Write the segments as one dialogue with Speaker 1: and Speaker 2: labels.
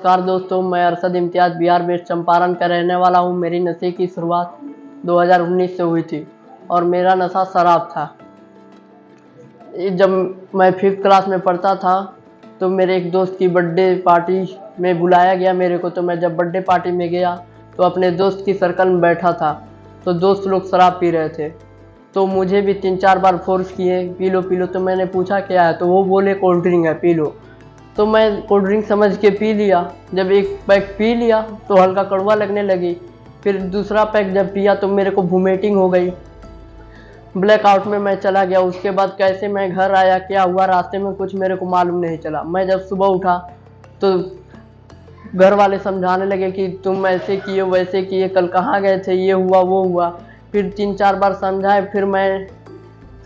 Speaker 1: नमस्कार दोस्तों, मैं अरशद इम्तियाज़ बिहार वेस्ट चंपारण का रहने वाला हूँ। मेरी नशे की शुरुआत 2019 से हुई थी और मेरा नशा शराब था। जब मैं 5th क्लास में पढ़ता था तो मेरे एक दोस्त की बर्थडे पार्टी में बुलाया गया मेरे को। तो मैं जब बर्थडे पार्टी में गया तो अपने दोस्त की सर्कल में बैठा था, तो दोस्त लोग शराब पी रहे थे, तो मुझे भी 3-4 बार फोर्स किए, पी लो पी लो। तो मैंने पूछा क्या है, तो वो बोले कोल्ड ड्रिंक है, पी लो। तो मैं कोल्ड ड्रिंक समझ के पी लिया। जब एक पैक पी लिया तो हल्का कड़वा लगने लगी। फिर दूसरा पैक जब पिया तो मेरे को वोमिटिंग हो गई, ब्लैकआउट में मैं चला गया। उसके बाद कैसे मैं घर आया, क्या हुआ रास्ते में, कुछ मेरे को मालूम नहीं चला। मैं जब सुबह उठा तो घर वाले समझाने लगे कि तुम ऐसे किए वैसे किए, कल कहाँ गए थे, ये हुआ वो हुआ। फिर 3-4 बार समझाए, फिर मैं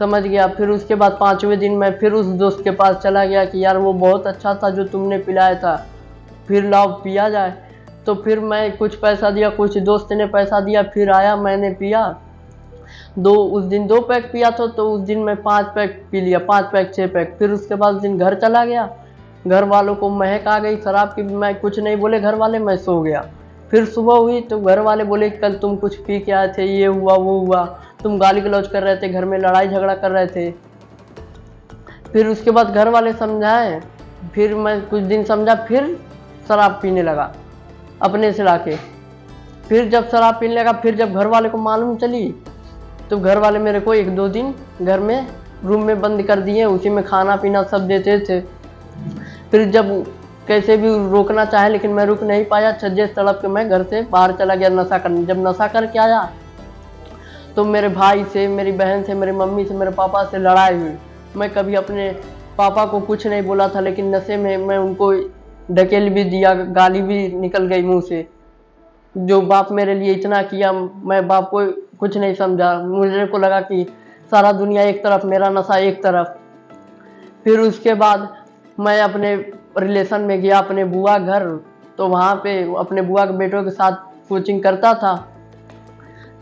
Speaker 1: समझ गया। फिर उसके बाद 5वें दिन मैं फिर उस दोस्त के पास चला गया कि यार वो बहुत अच्छा था जो तुमने पिलाया था, फिर लाओ पिया जाए। तो फिर मैं कुछ पैसा दिया, कुछ दोस्त ने पैसा दिया, फिर आया, मैंने पिया। उस दिन 2 पैक पिया था, तो उस दिन मैं 5 पैक पी लिया, 5 पैक 6 पैक। फिर उसके बाद उस दिन घर चला गया, घर वालों को महक आ गई शराब की। मैं कुछ नहीं बोले घर वाले, मैं सो गया। फिर सुबह हुई तो घर वाले बोले कल तुम कुछ पी के आए थे, ये हुआ वो हुआ, तुम गाली गलौज कर रहे थे, घर में लड़ाई झगड़ा कर रहे थे। फिर उसके बाद घर वाले समझाए, फिर मैं कुछ दिन समझा, फिर शराब पीने लगा अपने से लाके। फिर जब शराब पीने लगा, फिर जब घर वाले को मालूम चली तो घर वाले मेरे को 1-2 दिन घर में रूम में बंद कर दिए, उसी में खाना पीना सब देते थे। फिर जब कैसे भी रोकना चाहे लेकिन मैं रुक नहीं पाया, छज्जे तड़प के मैं घर से बाहर चला गया नशा करने। जब नशा करके आया तो मेरे भाई से, मेरी बहन से, मेरी मम्मी से, मेरे पापा से लड़ाई हुई। मैं कभी अपने पापा को कुछ नहीं बोला था, लेकिन नशे में मैं उनको ढकेल भी दिया, गाली भी निकल गई मुंह से। जो बाप मेरे लिए इतना किया, मैं बाप को कुछ नहीं समझा। मुझे को लगा कि सारा दुनिया एक तरफ, मेरा नशा एक तरफ। फिर उसके बाद मैं अपने रिलेशन में गया, अपने बुआ घर। तो वहाँ पे अपने बुआ के बेटों के साथ कोचिंग करता था।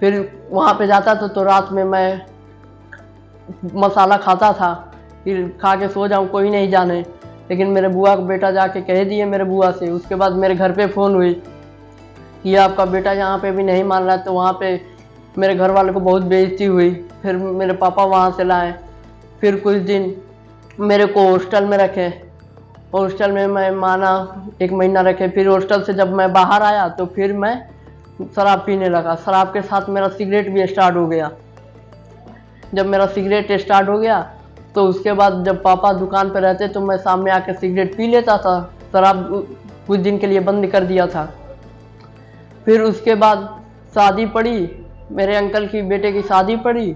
Speaker 1: फिर वहाँ पे जाता था तो रात में मैं मसाला खाता था, फिर खा के सो जाऊँ, कोई नहीं जाने। लेकिन मेरे बुआ का बेटा जाके कह दिए मेरे बुआ से। उसके बाद मेरे घर पे फ़ोन हुई कि आपका बेटा यहाँ पे भी नहीं मान रहा है। तो वहाँ पे मेरे घर वालों को बहुत बेइज्जती हुई। फिर मेरे पापा वहाँ से लाए। फिर कुछ दिन मेरे को हॉस्टल में रखे, हॉस्टल में मैं माना 1 महीना रखे। फिर हॉस्टल से जब मैं बाहर आया तो फिर मैं शराब पीने लगा। शराब के साथ मेरा सिगरेट भी स्टार्ट हो गया। जब मेरा सिगरेट स्टार्ट हो गया तो उसके बाद जब पापा दुकान पर रहते तो मैं सामने आकर सिगरेट पी लेता था। शराब कुछ दिन के लिए बंद कर दिया था। फिर उसके बाद शादी पड़ी, मेरे अंकल की बेटे की शादी पड़ी।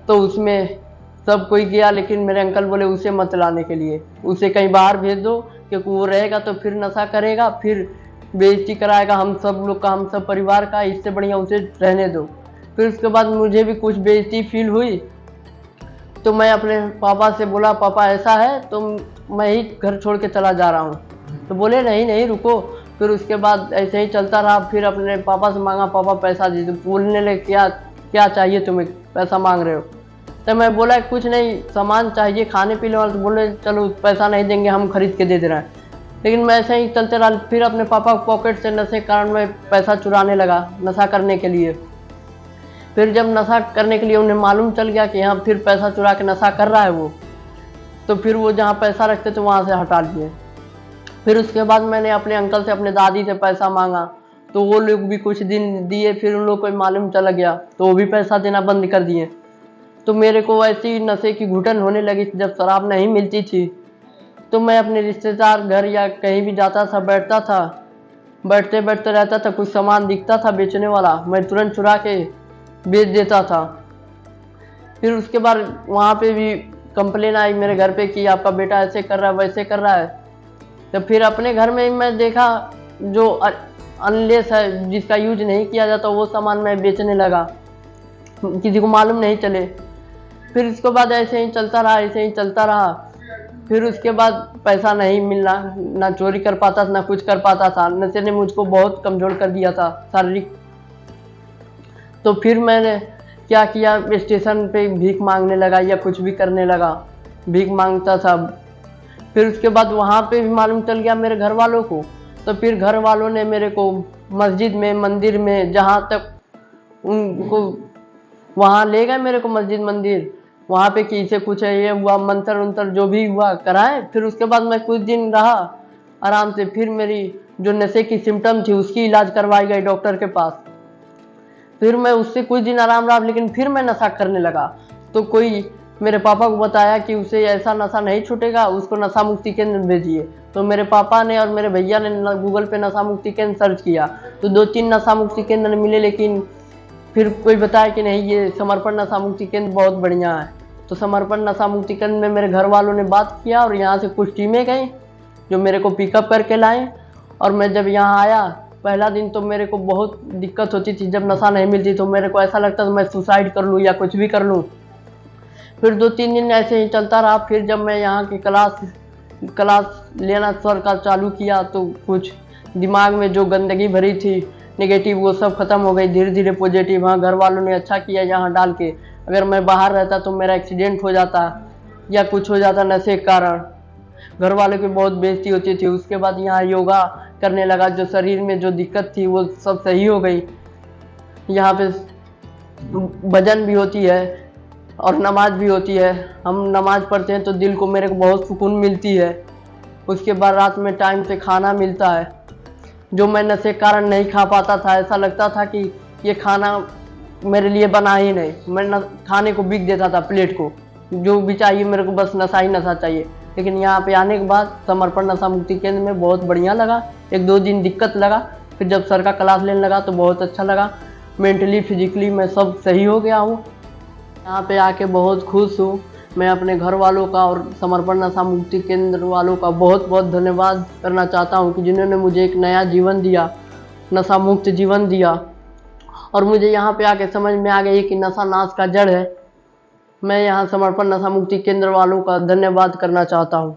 Speaker 1: तो उसमें सब कोई गया, लेकिन मेरे अंकल बोले उसे मत लाने के लिए, उसे कहीं बाहर भेज दो, क्योंकि वो रहेगा तो फिर नशा करेगा, फिर बेइज्जती कराएगा हम सब लोग का, हम सब परिवार का। इससे बढ़िया उसे रहने दो। फिर उसके बाद मुझे भी कुछ बेइज्जती फील हुई तो मैं अपने पापा से बोला पापा ऐसा है तो मैं ही घर छोड़ के चला जा रहा हूँ। तो बोले नहीं नहीं रुको। फिर उसके बाद ऐसे ही चलता रहा। फिर अपने पापा से मांगा, पापा पैसा दे दो। बोलने लगे क्या क्या चाहिए तुम्हें, पैसा मांग रहे हो। तो मैं बोला कुछ नहीं, सामान चाहिए खाने पीने वाला। तो बोले चलो पैसा नहीं देंगे, हम खरीद के दे दे रहे हैं। लेकिन मैं ऐसे ही चलते रहा। फिर अपने पापा पॉकेट से नशे के कारण मैं पैसा चुराने लगा नशा करने के लिए। फिर जब नशा करने के लिए उन्हें मालूम चल गया कि यहाँ फिर पैसा चुरा के नशा कर रहा है वो, तो फिर वो जहाँ पैसा रखते थे वहाँ से हटा लिए। फिर उसके बाद मैंने अपने अंकल से, अपने दादी से पैसा मांगा तो वो लोग भी कुछ दिन दिए। फिर उन लोग को मालूम चला गया तो वो भी पैसा देना बंद कर दिए। तो मेरे को ऐसी नशे की घुटन होने लगी। जब शराब नहीं मिलती थी तो मैं अपने रिश्तेदार घर या कहीं भी जाता था, बैठता था, बैठते बैठते रहता था, कुछ सामान दिखता था बेचने वाला, मैं तुरंत चुरा के बेच देता था। फिर उसके बाद वहाँ पे भी कंप्लेन आई मेरे घर पे कि आपका बेटा ऐसे कर रहा है वैसे कर रहा है। तो फिर अपने घर में मैं देखा जो अनलेस है, जिसका यूज नहीं किया जाता, वो सामान मैं बेचने लगा, किसी को मालूम नहीं चले। फिर उसके बाद ऐसे ही चलता रहा, ऐसे ही चलता रहा। फिर उसके बाद पैसा नहीं मिलना, ना चोरी कर पाता था, ना कुछ कर पाता था। नशे ने मुझको बहुत कमज़ोर कर दिया था शारीरिक। तो फिर मैंने क्या किया, स्टेशन पे भीख मांगने लगा या कुछ भी करने लगा, भीख मांगता था। फिर उसके बाद वहाँ पे भी मालूम चल गया मेरे घर वालों को तो फिर घर वालों ने मेरे को मस्जिद में, मंदिर में, जहाँ तक उनको वहाँ ले गए मेरे को मस्जिद मंदिर, वहाँ पे कि इसे कुछ है, ये हुआ, मंत्र उंत्र जो भी हुआ कराए। फिर उसके बाद मैं कुछ दिन रहा आराम से। फिर मेरी जो नशे की सिम्टम थी उसकी इलाज करवाई गई डॉक्टर के पास। फिर मैं उससे कुछ दिन आराम रहा, लेकिन फिर मैं नशा करने लगा। तो कोई मेरे पापा को बताया कि उसे ऐसा नशा नहीं छूटेगा, उसको नशा मुक्ति केंद्र भेजिए। तो मेरे पापा ने और मेरे भैया ने गूगल पे नशा मुक्ति केंद्र सर्च किया, तो 2-3 नशा मुक्ति केंद्र मिले, लेकिन फिर कोई बताया कि नहीं, ये समर्पण नशा मुक्ति केंद्र बहुत बढ़िया है। तो समर्पण नशा मुक्ति केंद्र में मेरे घर वालों ने बात किया और यहाँ से कुछ टीमें गई जो मेरे को पिकअप करके लाए। और मैं जब यहाँ आया, पहला दिन तो मेरे को बहुत दिक्कत होती थी। जब नशा नहीं मिलती तो मेरे को ऐसा लगता था मैं सुसाइड कर लूँ या कुछ भी कर लूँ। फिर 2-3 दिन ऐसे ही चलता रहा। फिर जब मैं यहाँ की क्लास लेना सर का चालू किया, तो कुछ दिमाग में जो गंदगी भरी थी नेगेटिव, वो सब खत्म हो गई। धीरे धीरे पॉजिटिव। हाँ, घर वालों ने अच्छा किया यहाँ डाल के। अगर मैं बाहर रहता तो मेरा एक्सीडेंट हो जाता या कुछ हो जाता नशे के कारण। घर वालों की बहुत बेइज्जती होती थी। उसके बाद यहाँ योगा करने लगा, जो शरीर में जो दिक्कत थी वो सब सही हो गई। यहाँ पे भजन भी होती है और नमाज भी होती है। हम नमाज पढ़ते हैं तो दिल को मेरे को बहुत सुकून मिलती है। उसके बाद रात में टाइम से खाना मिलता है, जो मैं नशे के कारण नहीं खा पाता था। ऐसा लगता था कि ये खाना मेरे लिए बना ही नहीं। मैं खाने को बिक देता था, प्लेट को, जो भी चाहिए मेरे को, बस नशा ही नशा चाहिए। लेकिन यहाँ पे आने के बाद समर्पण नशा मुक्ति केंद्र में बहुत बढ़िया लगा। 1-2 दिन दिक्कत लगा, फिर जब सर का क्लास लेने लगा तो बहुत अच्छा लगा। मेंटली फिजिकली मैं सब सही हो गया हूँ। यहाँ पे आके बहुत खुश हूँ। मैं अपने घर वालों का और समर्पण नशा मुक्ति केंद्र वालों का बहुत बहुत धन्यवाद करना चाहता हूँ कि जिन्होंने मुझे एक नया जीवन दिया, नशा मुक्त जीवन दिया। और मुझे यहाँ पे आके समझ में आ गई कि नशा नाश का जड़ है। मैं यहाँ समर्पण नशा मुक्ति केंद्र वालों का धन्यवाद करना चाहता हूँ।